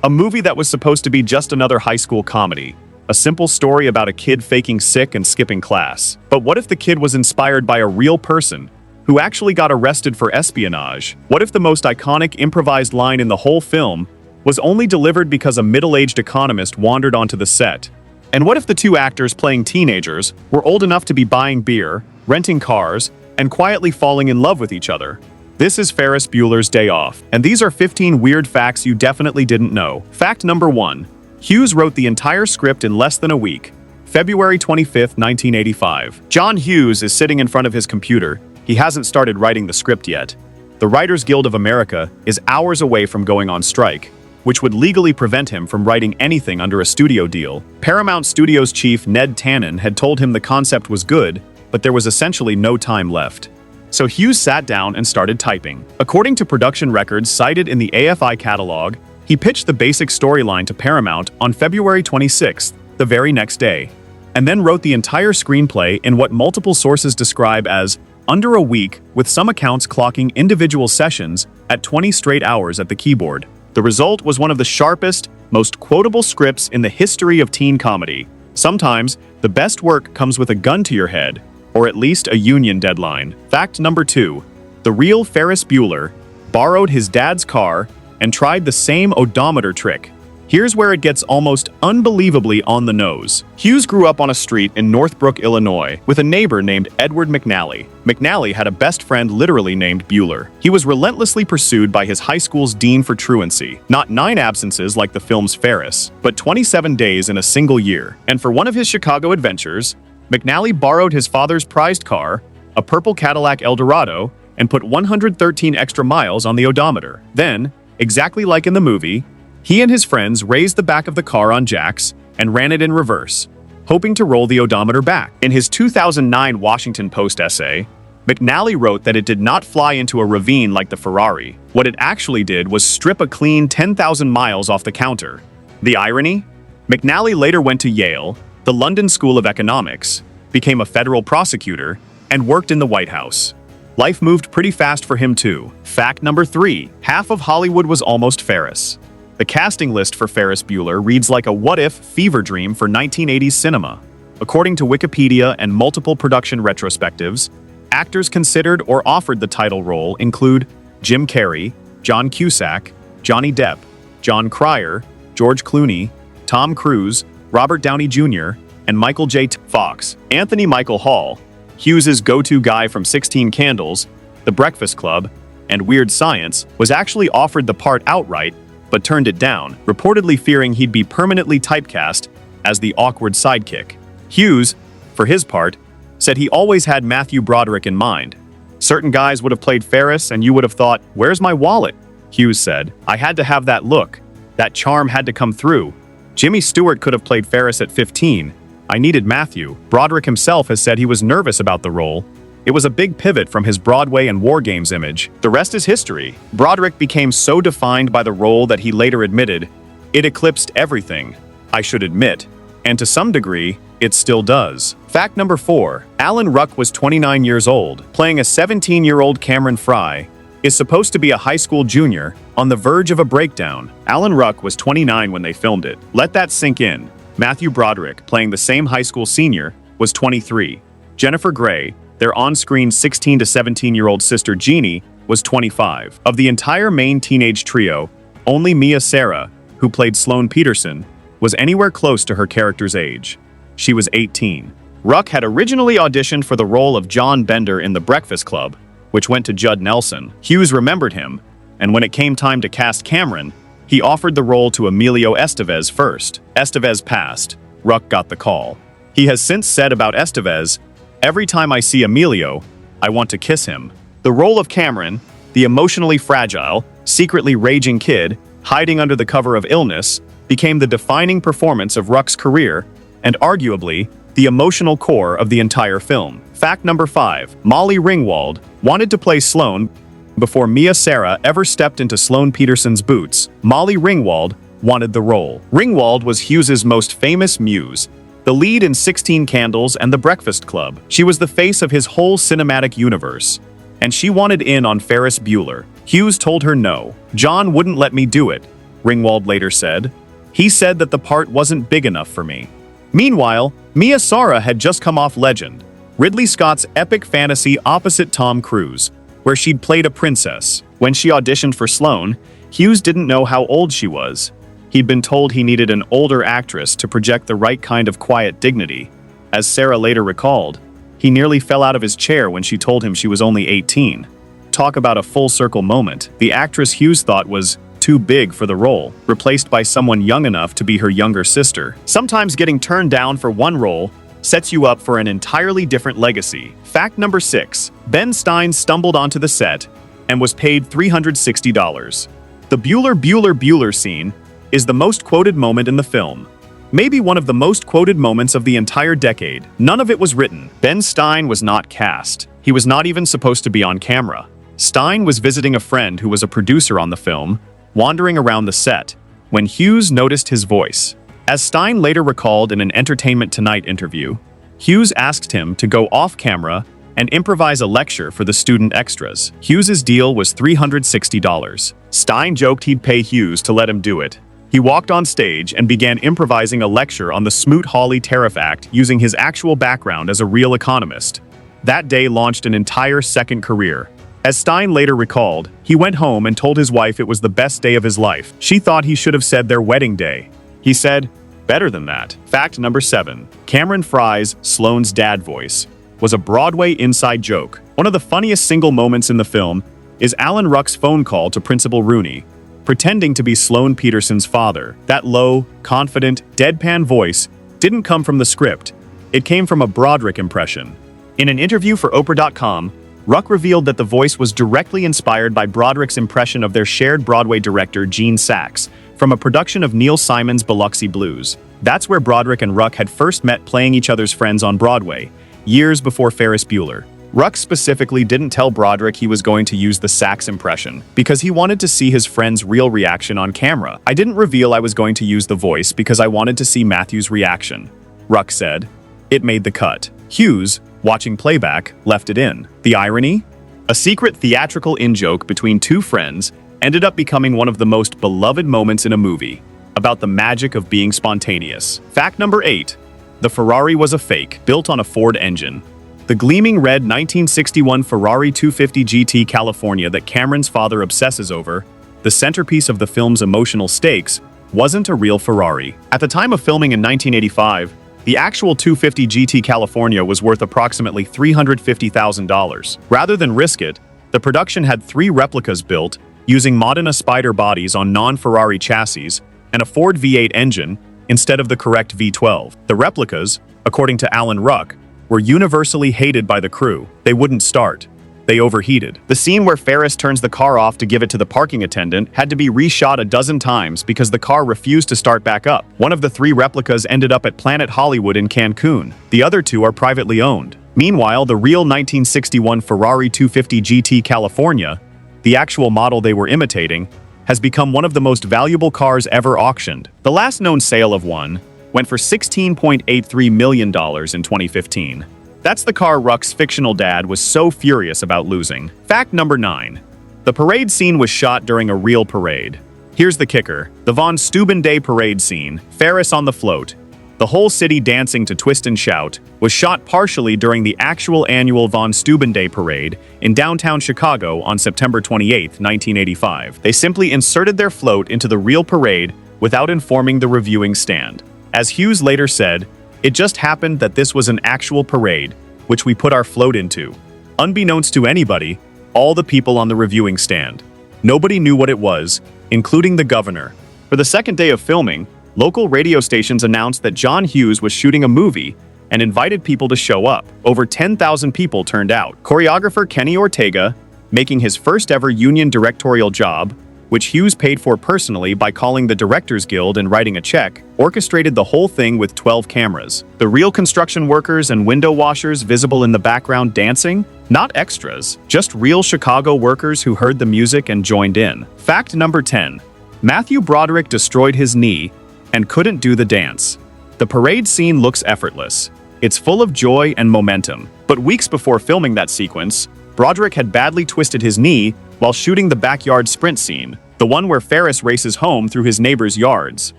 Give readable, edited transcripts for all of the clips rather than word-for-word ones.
A movie that was supposed to be just another high school comedy. A simple story about a kid faking sick and skipping class. But what if the kid was inspired by a real person who actually got arrested for espionage? What if the most iconic improvised line in the whole film was only delivered because a middle-aged economist wandered onto the set? And what if the two actors playing teenagers were old enough to be buying beer, renting cars, and quietly falling in love with each other? This is Ferris Bueller's Day Off, and these are 15 weird facts you definitely didn't know. Fact number 1. Hughes wrote the entire script in less than a week. February 25, 1985. John Hughes is sitting in front of his computer. He hasn't started writing the script yet. The Writers Guild of America is hours away from going on strike, which would legally prevent him from writing anything under a studio deal. Paramount Studios chief Ned Tannen had told him the concept was good, but there was essentially no time left. So Hughes sat down and started typing. According to production records cited in the AFI catalog, he pitched the basic storyline to Paramount on February 26th, the very next day, and then wrote the entire screenplay in what multiple sources describe as under a week, with some accounts clocking individual sessions at 20 straight hours at the keyboard. The result was one of the sharpest, most quotable scripts in the history of teen comedy. Sometimes, the best work comes with a gun to your head, or at least a union deadline. Fact number 2. The real Ferris Bueller borrowed his dad's car and tried the same odometer trick. Here's where it gets almost unbelievably on the nose. Hughes grew up on a street in Northbrook, Illinois, with a neighbor named Edward McNally. McNally had a best friend literally named Bueller. He was relentlessly pursued by his high school's dean for truancy. Not 9 absences like the film's Ferris, but 27 days in a single year. And for one of his Chicago adventures, McNally borrowed his father's prized car, a purple Cadillac Eldorado, and put 113 extra miles on the odometer. Then, exactly like in the movie, he and his friends raised the back of the car on jacks and ran it in reverse, hoping to roll the odometer back. In his 2009 Washington Post essay, McNally wrote that it did not fly into a ravine like the Ferrari. What it actually did was strip a clean 10,000 miles off the counter. The irony? McNally later went to Yale, the London School of Economics, became a federal prosecutor, and worked in the White House. Life moved pretty fast for him too. Fact number 3. Half of Hollywood was almost Ferris. The casting list for Ferris Bueller reads like a what-if fever dream for 1980s cinema. According to Wikipedia and multiple production retrospectives, actors considered or offered the title role include Jim Carrey, John Cusack, Johnny Depp, John Cryer, George Clooney, Tom Cruise, Robert Downey Jr., and Michael J. Fox. Anthony Michael Hall, Hughes's go-to guy from 16 Candles, The Breakfast Club, and Weird Science, was actually offered the part outright, but turned it down, reportedly fearing he'd be permanently typecast as the awkward sidekick. Hughes, for his part, said he always had Matthew Broderick in mind. Certain guys would have played Ferris and you would have thought, "Where's my wallet?" Hughes said, "I had to have that look. That charm had to come through. Jimmy Stewart could have played Ferris at 15. I needed Matthew." Broderick himself has said he was nervous about the role. It was a big pivot from his Broadway and War Games image. The rest is history. Broderick became so defined by the role that he later admitted, "It eclipsed everything, I should admit, and to some degree, it still does." Fact number 4. Alan Ruck was 29 years old. Playing a 17-year-old Cameron Fry is supposed to be a high school junior on the verge of a breakdown. Alan Ruck was 29 when they filmed it. Let that sink in. Matthew Broderick, playing the same high school senior, was 23. Jennifer Grey, their on-screen 16 to 17-year-old sister Jeannie, was 25. Of the entire main teenage trio, only Mia Sara, who played Sloane Peterson, was anywhere close to her character's age. She was 18. Ruck had originally auditioned for the role of John Bender in The Breakfast Club, which went to Judd Nelson. Hughes remembered him, and when it came time to cast Cameron, he offered the role to Emilio Estevez first. Estevez passed. Ruck got the call. He has since said about Estevez, "Every time I see Emilio, I want to kiss him." The role of Cameron, the emotionally fragile, secretly raging kid, hiding under the cover of illness, became the defining performance of Ruck's career, and arguably, the emotional core of the entire film. Fact number 5. Molly Ringwald wanted to play Sloane before Mia Sara ever stepped into Sloane Peterson's boots. Molly Ringwald wanted the role. Ringwald was Hughes's most famous muse, the lead in 16 Candles and The Breakfast Club. She was the face of his whole cinematic universe, and she wanted in on Ferris Bueller. Hughes told her no. "John wouldn't let me do it. Ringwald later said. He said that the part wasn't big enough for me. Meanwhile, Mia Sara had just come off Legend, Ridley Scott's epic fantasy opposite Tom Cruise, where she'd played a princess. When she auditioned for Sloane, Hughes didn't know how old she was. He'd been told he needed an older actress to project the right kind of quiet dignity. As Sarah later recalled, he nearly fell out of his chair when she told him she was only 18. Talk about a full-circle moment. The actress Hughes thought was too big for the role, replaced by someone young enough to be her younger sister. Sometimes getting turned down for one role sets you up for an entirely different legacy. Fact number 6. Ben Stein stumbled onto the set and was paid $360. The Bueller scene is the most quoted moment in the film. Maybe one of the most quoted moments of the entire decade. None of it was written. Ben Stein was not cast. He was not even supposed to be on camera. Stein was visiting a friend who was a producer on the film, wandering around the set, when Hughes noticed his voice. As Stein later recalled in an Entertainment Tonight interview, Hughes asked him to go off camera and improvise a lecture for the student extras. Hughes's deal was $360. Stein joked he'd pay Hughes to let him do it. He walked on stage and began improvising a lecture on the Smoot-Hawley Tariff Act using his actual background as a real economist. That day launched an entire second career. As Stein later recalled, he went home and told his wife it was the best day of his life. She thought he should have said their wedding day. He said, better than that. Fact number 7. Cameron Fry's Sloane's dad voice was a Broadway inside joke. One of the funniest single moments in the film is Alan Ruck's phone call to Principal Rooney, pretending to be Sloane Peterson's father. That low, confident, deadpan voice didn't come from the script. It came from a Broderick impression. In an interview for Oprah.com, Ruck revealed that the voice was directly inspired by Broderick's impression of their shared Broadway director Gene Saks from a production of Neil Simon's Biloxi Blues. That's where Broderick and Ruck had first met playing each other's friends on Broadway, years before Ferris Bueller. Ruck specifically didn't tell Broderick he was going to use the Saks impression because he wanted to see his friend's real reaction on camera. I didn't reveal I was going to use the voice because I wanted to see Matthew's reaction, Ruck said. It made the cut. Hughes, watching playback, left it in. The irony? A secret theatrical in-joke between two friends ended up becoming one of the most beloved moments in a movie, about the magic of being spontaneous. Fact number 8. The Ferrari was a fake, built on a Ford engine. The gleaming red 1961 Ferrari 250 GT California that Cameron's father obsesses over, the centerpiece of the film's emotional stakes, wasn't a real Ferrari. At the time of filming in 1985, the actual 250 GT California was worth approximately $350,000. Rather than risk it, the production had 3 replicas built using Modena Spider bodies on non-Ferrari chassis and a Ford V8 engine instead of the correct V12. The replicas, according to Alan Ruck, were universally hated by the crew. They wouldn't start. They overheated. The scene where Ferris turns the car off to give it to the parking attendant had to be reshot a dozen times because the car refused to start back up. One of the 3 replicas ended up at Planet Hollywood in Cancun. The other 2 are privately owned. Meanwhile, the real 1961 Ferrari 250 GT California, the actual model they were imitating, has become one of the most valuable cars ever auctioned. The last known sale of one went for $16.83 million in 2015. That's the car Ruck's fictional dad was so furious about losing. Fact number 9. The parade scene was shot during a real parade. Here's the kicker. The Von Steuben Day parade scene, Ferris on the float, the whole city dancing to Twist and Shout, was shot partially during the actual annual Von Steuben Day parade in downtown Chicago on September 28, 1985. They simply inserted their float into the real parade without informing the reviewing stand. As Hughes later said, it just happened that this was an actual parade, which we put our float into. Unbeknownst to anybody, all the people on the reviewing stand. Nobody knew what it was, including the governor. For the second day of filming, local radio stations announced that John Hughes was shooting a movie and invited people to show up. Over 10,000 people turned out. Choreographer Kenny Ortega, making his first ever union directorial job, which Hughes paid for personally by calling the Directors Guild and writing a check, orchestrated the whole thing with 12 cameras. The real construction workers and window washers visible in the background dancing? Not extras, just real Chicago workers who heard the music and joined in. Fact number 10. Matthew Broderick destroyed his knee and couldn't do the dance. The parade scene looks effortless. It's full of joy and momentum. But weeks before filming that sequence, Broderick had badly twisted his knee while shooting the backyard sprint scene, the one where Ferris races home through his neighbor's yards.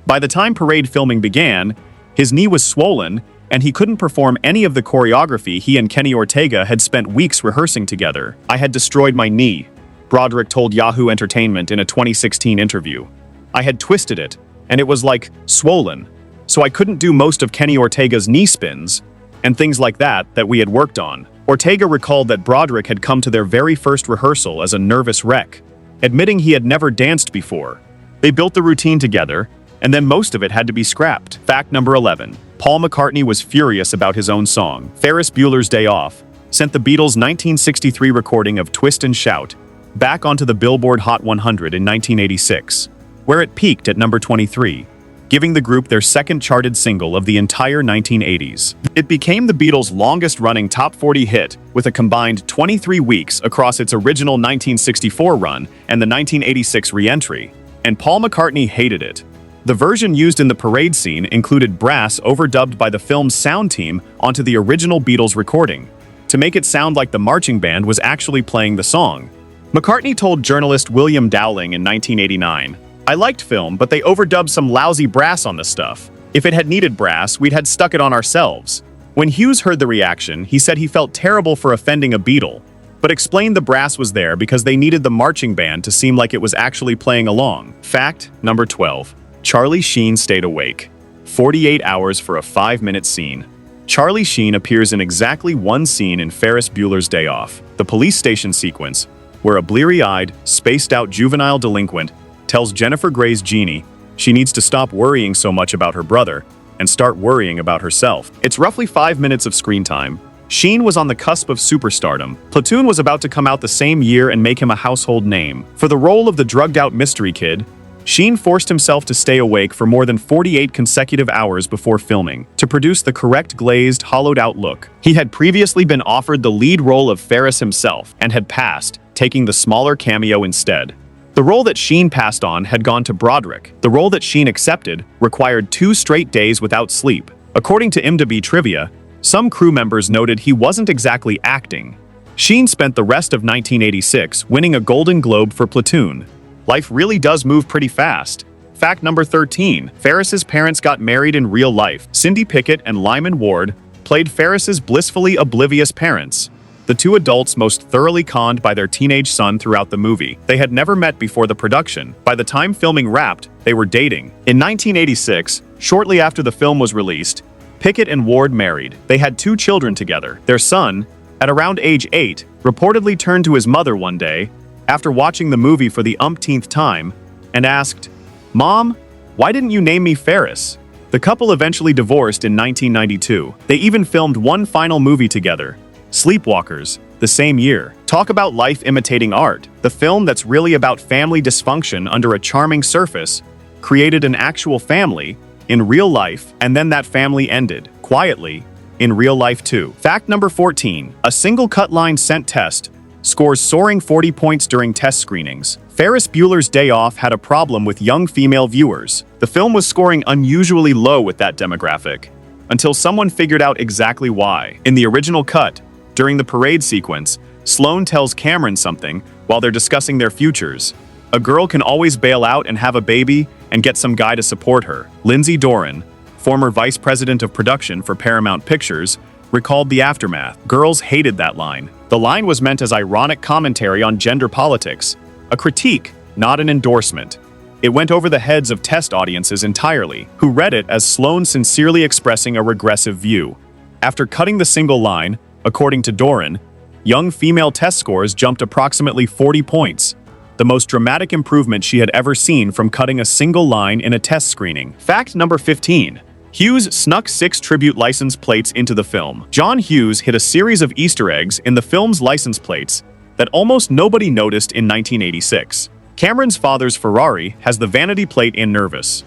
By the time parade filming began, his knee was swollen, and he couldn't perform any of the choreography he and Kenny Ortega had spent weeks rehearsing together. "I had destroyed my knee," Broderick told Yahoo Entertainment in a 2016 interview. "I had twisted it, and it was like swollen, so I couldn't do most of Kenny Ortega's knee spins and things like that we had worked on." Ortega recalled that Broderick had come to their very first rehearsal as a nervous wreck, admitting he had never danced before. They built the routine together, and then most of it had to be scrapped. Fact number 11. Paul McCartney was furious about his own song. Ferris Bueller's Day Off sent the Beatles' 1963 recording of Twist and Shout back onto the Billboard Hot 100 in 1986, where it peaked at number 23, giving the group their second charted single of the entire 1980s. It became the Beatles' longest-running top 40 hit, with a combined 23 weeks across its original 1964 run and the 1986 re-entry, and Paul McCartney hated it. The version used in the parade scene included brass overdubbed by the film's sound team onto the original Beatles recording, to make it sound like the marching band was actually playing the song. McCartney told journalist William Dowling in 1989, "I liked film, but they overdubbed some lousy brass on the stuff. If it had needed brass, we'd had stuck it on ourselves." When Hughes heard the reaction, he said he felt terrible for offending a Beatle, but explained the brass was there because they needed the marching band to seem like it was actually playing along. Fact number 12. Charlie Sheen stayed awake 48 hours for a 5-minute scene. Charlie Sheen appears in exactly one scene in Ferris Bueller's Day Off, the police station sequence, where a bleary-eyed, spaced-out juvenile delinquent tells Jennifer Grey's Jeannie she needs to stop worrying so much about her brother and start worrying about herself. It's roughly 5 minutes of screen time. Sheen was on the cusp of superstardom. Platoon was about to come out the same year and make him a household name. For the role of the drugged-out mystery kid, Sheen forced himself to stay awake for more than 48 consecutive hours before filming to produce the correct glazed, hollowed-out look. He had previously been offered the lead role of Ferris himself and had passed, taking the smaller cameo instead. The role that Sheen passed on had gone to Broderick. The role that Sheen accepted required 2 straight days without sleep. According to IMDb trivia, some crew members noted he wasn't exactly acting. Sheen spent the rest of 1986 winning a Golden Globe for Platoon. Life really does move pretty fast. Fact number 13. Ferris's parents got married in real life. Cindy Pickett and Lyman Ward played Ferris's blissfully oblivious parents, the two adults most thoroughly conned by their teenage son throughout the movie. They had never met before the production. By the time filming wrapped, they were dating. In 1986, shortly after the film was released, Pickett and Ward married. They had 2 children together. Their son, at around age 8, reportedly turned to his mother one day after watching the movie for the umpteenth time and asked, "Mom, why didn't you name me Ferris?" The couple eventually divorced in 1992. They even filmed one final movie together, Sleepwalkers, the same year. Talk about life imitating art. The film that's really about family dysfunction under a charming surface created an actual family in real life, and then that family ended, quietly, in real life too. Fact number 14. A single cut line sent test scores soaring 40 points during test screenings. Ferris Bueller's Day Off had a problem with young female viewers. The film was scoring unusually low with that demographic, until someone figured out exactly why. In the original cut, during the parade sequence, Sloane tells Cameron something while they're discussing their futures. A girl can always bail out and have a baby and get some guy to support her. Lindsay Doran, former vice president of production for Paramount Pictures, recalled the aftermath. Girls hated that line. The line was meant as ironic commentary on gender politics, a critique, not an endorsement. It went over the heads of test audiences entirely, who read it as Sloane sincerely expressing a regressive view. After cutting the single line, according to Doran, young female test scores jumped approximately 40 points, the most dramatic improvement she had ever seen from cutting a single line in a test screening. Fact number 15. Hughes snuck 6 tribute license plates into the film. John Hughes hid a series of Easter eggs in the film's license plates that almost nobody noticed in 1986. Cameron's father's Ferrari has the vanity plate in Nervous,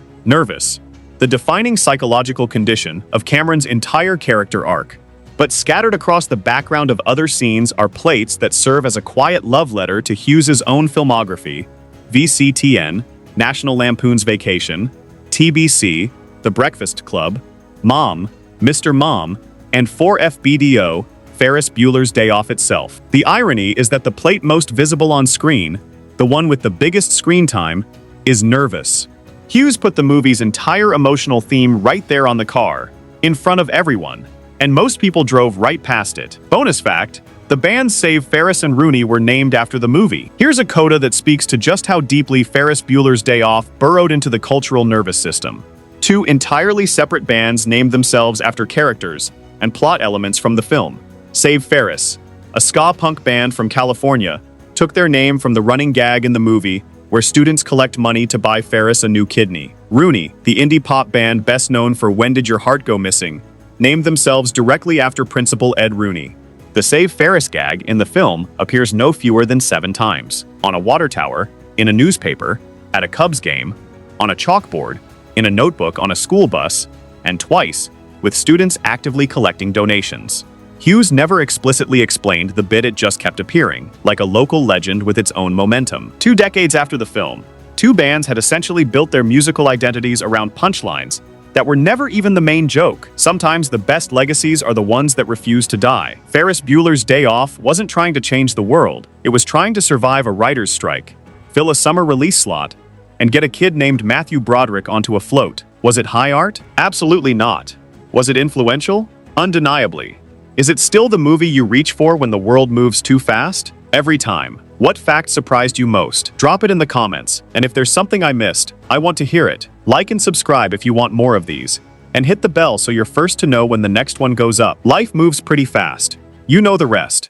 the defining psychological condition of Cameron's entire character arc. But scattered across the background of other scenes are plates that serve as a quiet love letter to Hughes's own filmography: VCTN, National Lampoon's Vacation, TBC, The Breakfast Club, Mom, Mr. Mom, and 4FBDO, Ferris Bueller's Day Off itself. The irony is that the plate most visible on screen, the one with the biggest screen time, is nervous. Hughes put the movie's entire emotional theme right there on the car, in front of everyone, and most people drove right past it. Bonus fact, the bands Save Ferris and Rooney were named after the movie. Here's a coda that speaks to just how deeply Ferris Bueller's Day Off burrowed into the cultural nervous system. Two entirely separate bands named themselves after characters and plot elements from the film. Save Ferris, a ska punk band from California, took their name from the running gag in the movie where students collect money to buy Ferris a new kidney. Rooney, the indie pop band best known for When Did Your Heart Go Missing, named themselves directly after Principal Ed Rooney. The Save Ferris gag in the film appears no fewer than 7 times. On a water tower, in a newspaper, at a Cubs game, on a chalkboard, in a notebook on a school bus, and twice, with students actively collecting donations. Hughes never explicitly explained the bit, it just kept appearing, like a local legend with its own momentum. 2 decades after the film, 2 bands had essentially built their musical identities around punchlines that were never even the main joke. Sometimes the best legacies are the ones that refuse to die. Ferris Bueller's Day Off wasn't trying to change the world, it was trying to survive a writer's strike, fill a summer release slot, and get a kid named Matthew Broderick onto a float. Was it high art? Absolutely not. Was it influential? Undeniably. Is it still the movie you reach for when the world moves too fast? Every time. What fact surprised you most? Drop it in the comments, and if there's something I missed, I want to hear it. Like and subscribe if you want more of these, and hit the bell so you're first to know when the next one goes up. Life moves pretty fast. You know the rest.